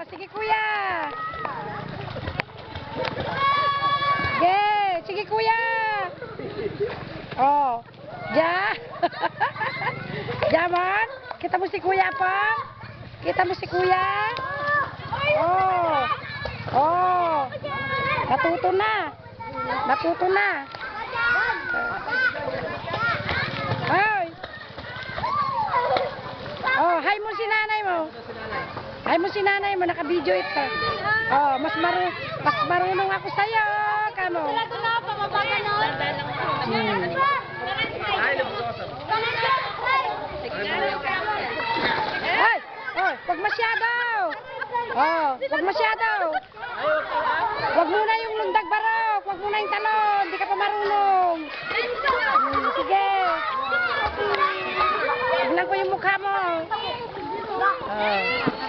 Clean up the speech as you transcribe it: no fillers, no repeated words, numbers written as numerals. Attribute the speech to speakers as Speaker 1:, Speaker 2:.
Speaker 1: sige kuya. Yeah, sige kuya. Oh, ja. Jaman, kita mo si kuya pa. Kita mo si kuya. Oh. Oh. Natuto na. Natuto na. Ay. Oh, hi mo si nanay mo. Hi mo si nanay mo, naka-video ito. Oh, mas marunong ako sa'yo, kamo. Ay, oh, wag masyado. Oh, wag masyado. Wag muna yung lundag barok, wag muna yung talon, hindi ka pa marunong. Sige. Tignan ko yung mukha mo. Oh.